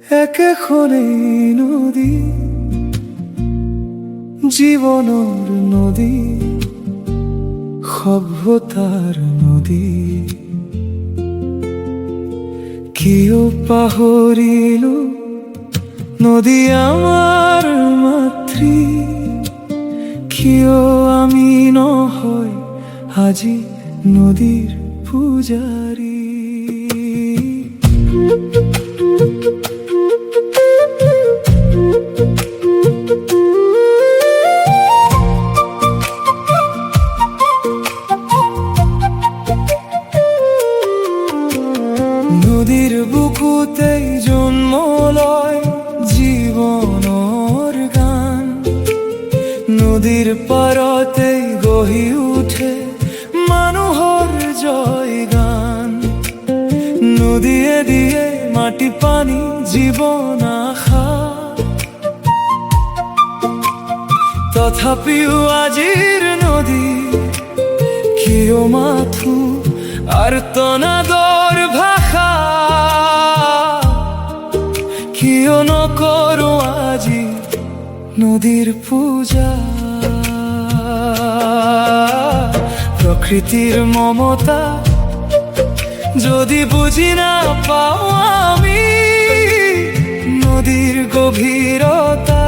একেখনেই নদী, জীবনৰ নদী, সভ্যতাৰ নদী। কিয় পাহৰিলো নদী আমাৰ মাতৃ, কিয় আমি নহয় আজি নদীৰ পূজাৰী। নদীৰ বুকুতেই জন্ম লয় জীৱনৰ গান, নদীৰ পাৰতেই গঢ়ি উঠে মানুহৰ জয় গান। নদীয়ে দিয়ে মাটি পানী জীৱন আশা, তথাপিও আজিৰ নদী কিয় মাথো আৰ্তনাদৰ ভাষা, কিয় নকৰো আজি নদীৰ পূজা। প্ৰকৃতিৰ মমতা যদি বুজি নাপাওঁ আমি, নদীৰ গভীৰতা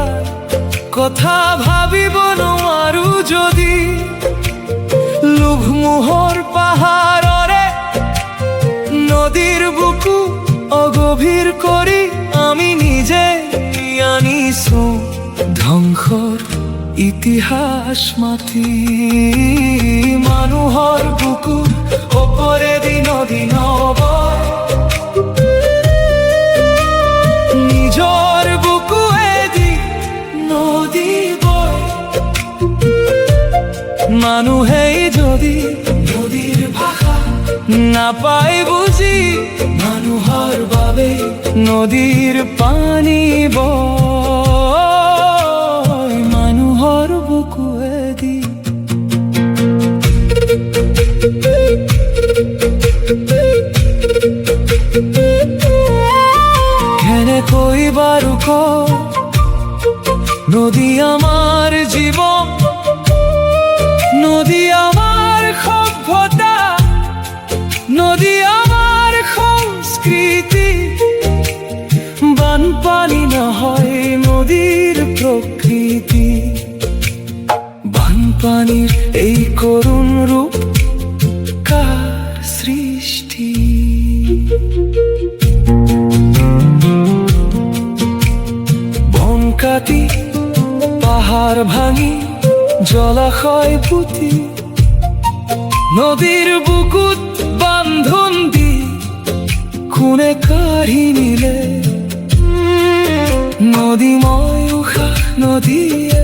কথা ভাবিব নোৱাৰো যদি, লোভমোহৰ পাহাৰৰে নদীৰ বুকু অগভীৰ কৰি আমি নিজে আনিছো ধ্বংসৰ ইতিহাস মাতি। মানুহৰ বুকু ওপৰেদি নদী নবয়, নিজৰ বুকুৱেদি নদী বয়। মানুহেই যদি নদীৰ ভাষা নাপায় বুজি, মানুহৰ বাবে নদীৰ পানী বয় মানুহৰ বুকুৱেদি। কেনেকৈ বাৰু কওঁ নদী আমাৰ জীৱন, নদী আমাৰ সভ্যতা, নদী আমাৰ সংস্কৃতি। বানপানী নহয় নদীৰ প্ৰকৃতি, বানপানীৰ এই কৰুণ ৰূপ কাৰ সৃষ্টি। বন কাটি পাহাৰ ভাঙি জলাশয় পুতি, নদীৰ বুকুত বান্ধোন দি কোনে কাঢ়ি নিলে নদীময় উশাহ। নদীয়ে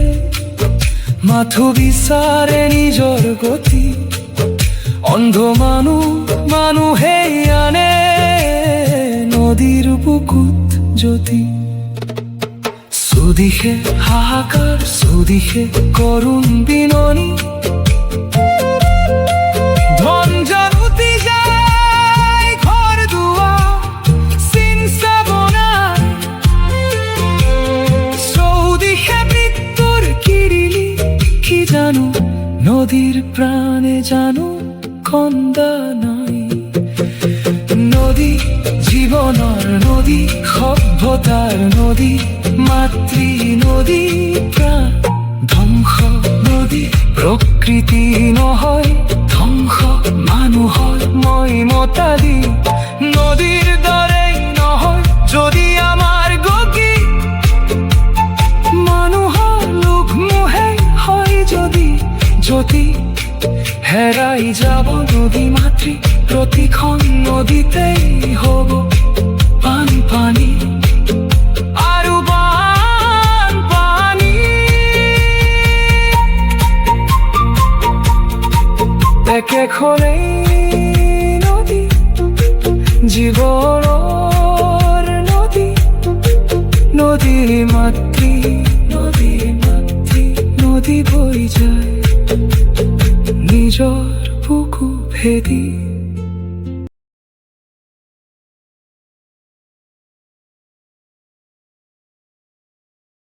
মাথো বিচাৰে নিজৰ গতি, অন্ধ মানুহে আনে নদীৰ বুকুত জ্যোতি। সুদিশে হাহাকাৰ, সুদিশে কৰুণ বিননি, ধন জানুতি যায় ঘৰ দুৱাৰ চিন্তা বনাই, চৌদিশে মৃত্যুৰ কিৰিলি। কি জানো নদীৰ প্ৰাণে জানো কন্দা নাই। নদী জীৱনৰ নদী, সভ্যতাৰ নদী, মাতৃ নদী প্ৰাণ। ধ্বংস নদী প্ৰকৃতি নহয়, ধ্বংস মানুহৰ মমতাদি। নদীৰ দৰেই নহয় যদি আমাৰ গতি, মানুহৰ লোভমোহে হয় যদি জ্যোতি। হেৰাই যাব নদী মাতৃ, প্ৰতিখন নদীতেই হ'ব বানপানী আৰু বানপানী। একেখনেই নদী, জীৱনৰ নদী, নদী মাতৃ, নদী মাতৃ। নদী বৈ যায় নিজৰ বুকু ভেদি।